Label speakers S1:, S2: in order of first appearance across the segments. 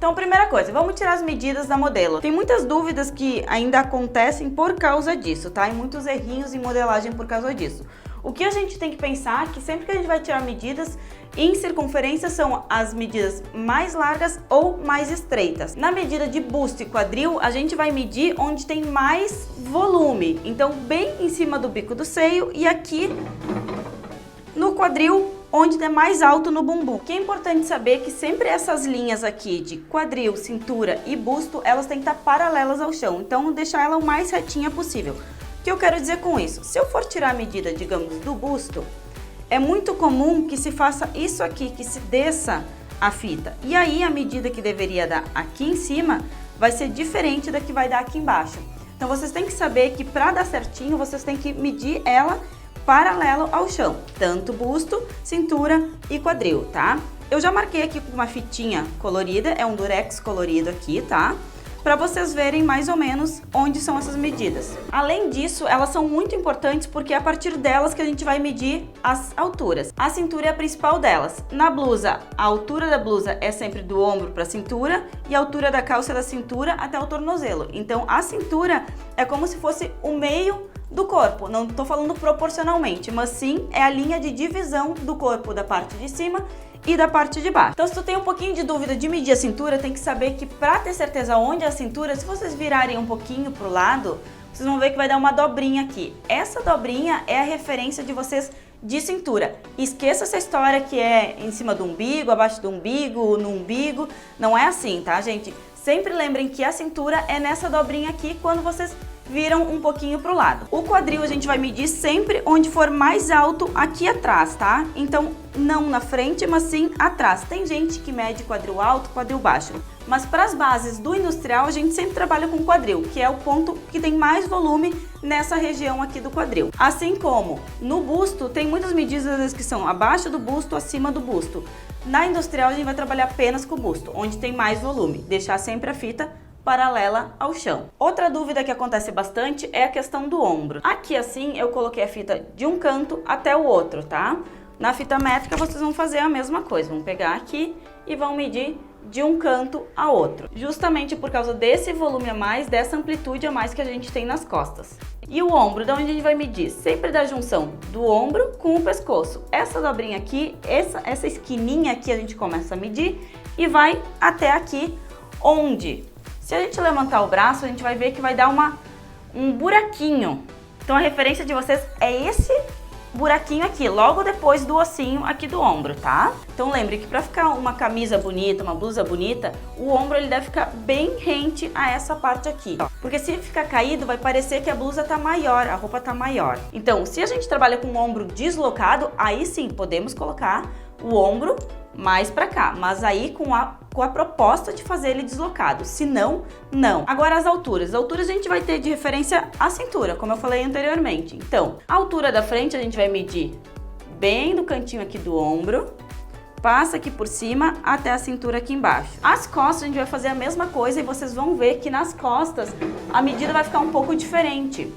S1: Então, primeira coisa, vamos tirar as medidas da modelo. Tem muitas dúvidas que ainda acontecem por causa disso, tá? E muitos errinhos em modelagem por causa disso. O que a gente tem que pensar é que sempre que a gente vai tirar medidas, em circunferência são as medidas mais largas ou mais estreitas. Na medida de busto e quadril, a gente vai medir onde tem mais volume. Então, bem em cima do bico do seio e aqui no quadril, onde é mais alto no bumbum. O que é importante saber é que sempre essas linhas aqui de quadril, cintura e busto, elas têm que estar paralelas ao chão. Então, deixar ela o mais retinha possível. O que eu quero dizer com isso? Se eu for tirar a medida, digamos, do busto, é muito comum que se faça isso aqui, que se desça a fita. E aí a medida que deveria dar aqui em cima vai ser diferente da que vai dar aqui embaixo. Então vocês têm que saber que para dar certinho, vocês têm que medir ela paralelo ao chão. Tanto busto, cintura e quadril, tá? Eu já marquei aqui com uma fitinha colorida, é um durex colorido aqui, tá? Para vocês verem mais ou menos onde são essas medidas. Além disso, elas são muito importantes porque é a partir delas que a gente vai medir as alturas. A cintura é a principal delas. Na blusa, a altura da blusa é sempre do ombro para a cintura e a altura da calça é da cintura até o tornozelo. Então, a cintura é como se fosse o meio do corpo. Não estou falando proporcionalmente, mas sim é a linha de divisão do corpo da parte de cima e da parte de baixo. Então, se tu tem um pouquinho de dúvida de medir a cintura, tem que saber que para ter certeza onde é a cintura, se vocês virarem um pouquinho pro lado, vocês vão ver que vai dar uma dobrinha aqui. Essa dobrinha é a referência de vocês de cintura. Esqueça essa história que é em cima do umbigo, abaixo do umbigo, no umbigo. Não é assim, tá, gente? Sempre lembrem que a cintura é nessa dobrinha aqui quando vocês viram um pouquinho pro lado. O quadril a gente vai medir sempre onde for mais alto aqui atrás, tá? Então, não na frente, mas sim atrás. Tem gente que mede quadril alto, quadril baixo. Mas para as bases do industrial, a gente sempre trabalha com quadril, que é o ponto que tem mais volume nessa região aqui do quadril. Assim como no busto, tem muitas medidas que são abaixo do busto, acima do busto. Na industrial, a gente vai trabalhar apenas com o busto, onde tem mais volume. Deixar sempre a fita paralela ao chão. Outra dúvida que acontece bastante é a questão do ombro. Aqui assim eu coloquei a fita de um canto até o outro, tá? Na fita métrica vocês vão fazer a mesma coisa, vão pegar aqui e vão medir de um canto a outro, justamente por causa desse volume a mais, dessa amplitude a mais que a gente tem nas costas. E o ombro, de onde a gente vai medir? Sempre da junção do ombro com o pescoço. Essa dobrinha aqui, essa esquininha aqui a gente começa a medir e vai até aqui, onde se a gente levantar o braço, a gente vai ver que vai dar um buraquinho. Então a referência de vocês é esse buraquinho aqui, logo depois do ossinho aqui do ombro, tá? Então lembre que para ficar uma camisa bonita, uma blusa bonita, o ombro ele deve ficar bem rente a essa parte aqui. Porque se ficar caído, vai parecer que a blusa tá maior, a roupa tá maior. Então, se a gente trabalha com o ombro deslocado, aí sim podemos colocar o ombro mais pra cá, mas aí com a proposta de fazer ele deslocado, se não, não. Agora as alturas a gente vai ter de referência a cintura, como eu falei anteriormente. Então, a altura da frente a gente vai medir bem do cantinho aqui do ombro, passa aqui por cima até a cintura aqui embaixo. As costas a gente vai fazer a mesma coisa e vocês vão ver que nas costas a medida vai ficar um pouco diferente.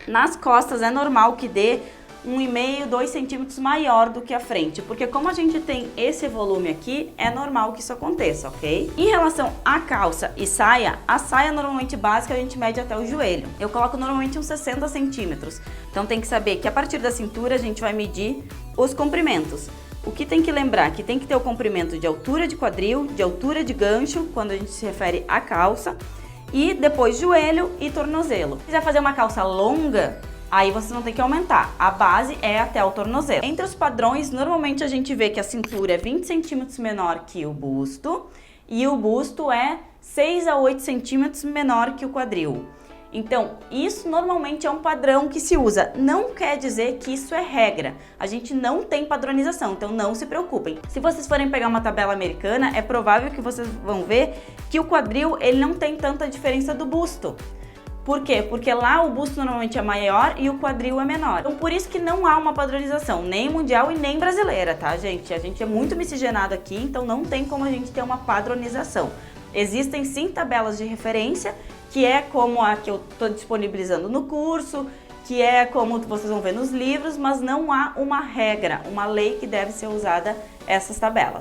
S1: Nas costas é normal que dê 1,5, 2 centímetros maior do que a frente, porque como a gente tem esse volume aqui, é normal que isso aconteça, ok? Em relação à calça e saia, a saia normalmente básica a gente mede até o joelho. Eu coloco normalmente uns 60 centímetros, então tem que saber que a partir da cintura a gente vai medir os comprimentos. O que tem que lembrar? Que tem que ter o comprimento de altura de quadril, de altura de gancho, quando a gente se refere à calça, e depois joelho e tornozelo. Se quiser fazer uma calça longa, aí vocês vão ter que aumentar. A base é até o tornozelo. Entre os padrões, normalmente a gente vê que a cintura é 20 centímetros menor que o busto e o busto é 6 a 8 centímetros menor que o quadril. Então, isso normalmente é um padrão que se usa. Não quer dizer que isso é regra. A gente não tem padronização, então não se preocupem. Se vocês forem pegar uma tabela americana, é provável que vocês vão ver que o quadril ele não tem tanta diferença do busto. Por quê? Porque lá o busto normalmente é maior e o quadril é menor. Então por isso que não há uma padronização, nem mundial e nem brasileira, tá, gente? A gente é muito miscigenado aqui, então não tem como a gente ter uma padronização. Existem sim tabelas de referência, que é como a que eu estou disponibilizando no curso, que é como vocês vão ver nos livros, mas não há uma regra, uma lei que deve ser usada essas tabelas.